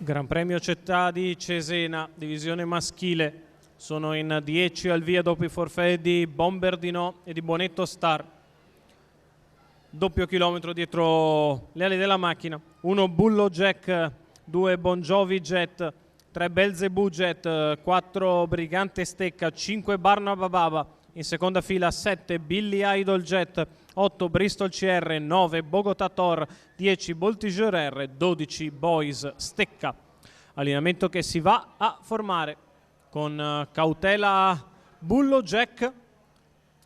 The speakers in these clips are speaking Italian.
Gran Premio Città di Cesena, divisione maschile. Sono in 10 al via dopo i forfait di Bomberdino e di Bonetto Star. Doppio chilometro dietro le ali della macchina. 1 Bullo Jack, 2 Bon Jovi Jet, 3 Belzebù Jet, 4 Brigante Stecca, 5 Barnaba Baba. In seconda fila 7 Billy Idol Jet, 8 Bristol CR, 9 Bogotà Tor, 10 Voltigeur R, 12 Boys Stecca. Allineamento che si va a formare con cautela Bullo Jack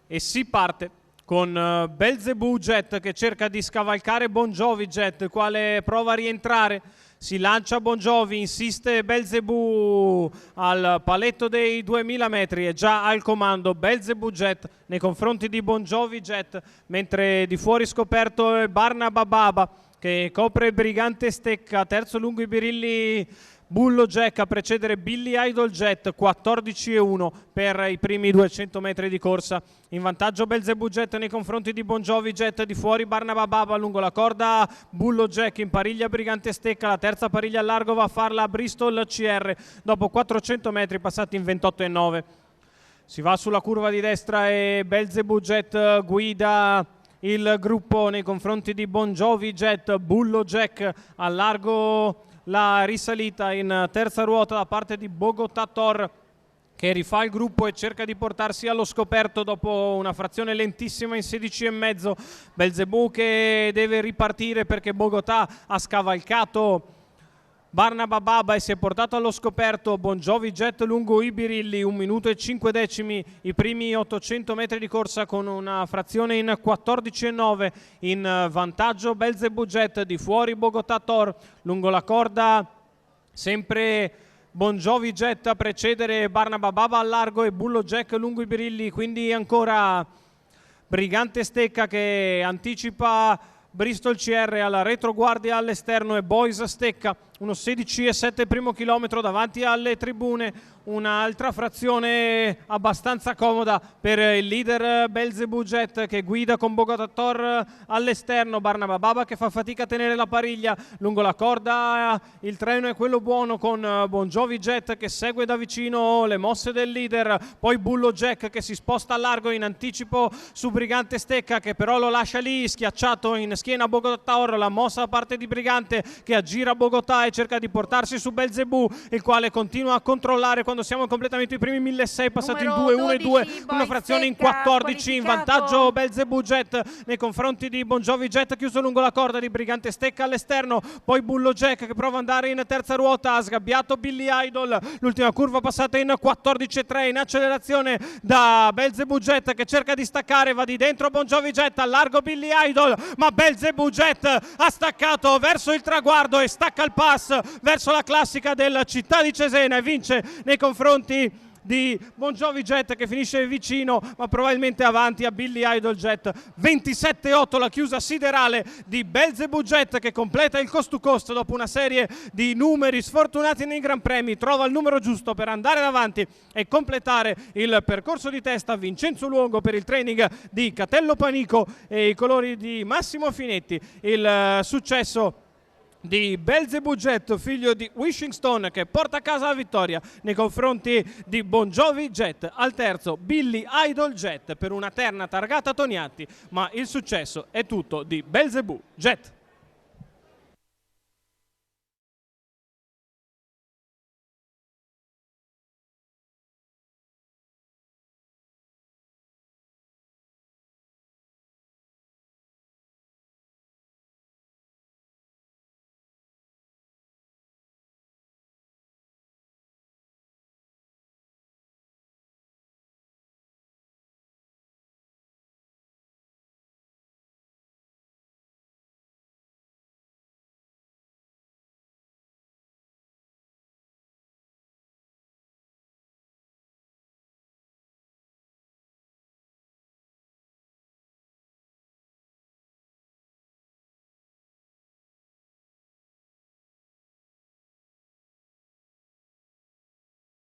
e si parte con Belzebù Jet che cerca di scavalcare Bon Jovi Jet, il quale prova a rientrare. Si lancia Bon Jovi, insiste Belzebù al paletto dei 2000 metri, è già al comando Belzebù Jet nei confronti di Bon Jovi Jet, mentre di fuori scoperto è Barnaba Baba che copre Brigante Stecca, terzo lungo i birilli Bullo Jack a precedere Billy Idol Jet, 14,1 per i primi 200 metri di corsa. In vantaggio Belzebù Jet nei confronti di Bon Jovi Jet, di fuori Barnaba Baba lungo la corda Bullo Jack, in pariglia Brigante Stecca, la terza pariglia al largo va a farla Bristol CR dopo 400 metri passati in 28,9. Si va sulla curva di destra e Belzebù Jet guida il gruppo nei confronti di Bon Jovi Jet. Bullo Jack al largo la risalita in terza ruota da parte di Bogotà Tor che rifà il gruppo e cerca di portarsi allo scoperto dopo una frazione lentissima in 16,5. Belzebù che deve ripartire perché Bogotà ha scavalcato Barnaba Baba e si è portato allo scoperto. Bon Jovi Jet lungo i birilli, 1 minuto e 5 decimi i primi 800 metri di corsa con una frazione in 14,9. In vantaggio Belzebù Jet, di fuori Bogotà Tor lungo la corda sempre Bon Jovi Jet a precedere Barnaba Baba al largo e Bullo Jack lungo i birilli, quindi ancora Brigante Stecca che anticipa Bristol CR alla retroguardia all'esterno e Boys Stecca, uno 16,7 primo chilometro davanti alle tribune. Un'altra frazione abbastanza comoda per il leader Belzebù Jet che guida con Bogotà Tor all'esterno. Barnaba Baba che fa fatica a tenere la pariglia lungo la corda, il treno è quello buono con Bon Jovi Jet che segue da vicino le mosse del leader, poi Bullo Jack che si sposta a largo in anticipo su Brigante Stecca che però lo lascia lì schiacciato in schiena Bogotà Tor. La mossa da parte di Brigante che aggira Bogotà e cerca di portarsi su Belzebù, il quale continua a controllare quando siamo al completamento i primi 1600 passati in 2,1,2, una frazione in 14 in vantaggio Belzebù Jet nei confronti di Bon Jovi Jet chiuso lungo la corda di Brigante Stecca all'esterno, poi Bullo Jack che prova ad andare in terza ruota, ha sgabbiato Billy Idol, l'ultima curva passata in 14,3 in accelerazione da Belzebù Jet che cerca di staccare, va di dentro Bon Jovi Jet, al largo Billy Idol, ma Belzebù Jet ha staccato verso il traguardo e stacca il pass verso la classica del Città di Cesena e vince nei confronti di Bon Jovi Jet che finisce vicino ma probabilmente avanti a Billy Idol Jet. 27,8 la chiusa siderale di Belzebù Jet che completa il cost to cost dopo una serie di numeri sfortunati nei Gran Premi, trova il numero giusto per andare davanti e completare il percorso di testa. Vincenzo Luongo per il training di Catello Panico e i colori di Massimo Finetti. Il successo di Belzebù Jet, figlio di Wishing Stone, che porta a casa la vittoria nei confronti di Bon Jovi Jet. Al terzo Billy Idol Jet per una terna targata Toniatti, ma il successo è tutto di Belzebù Jet.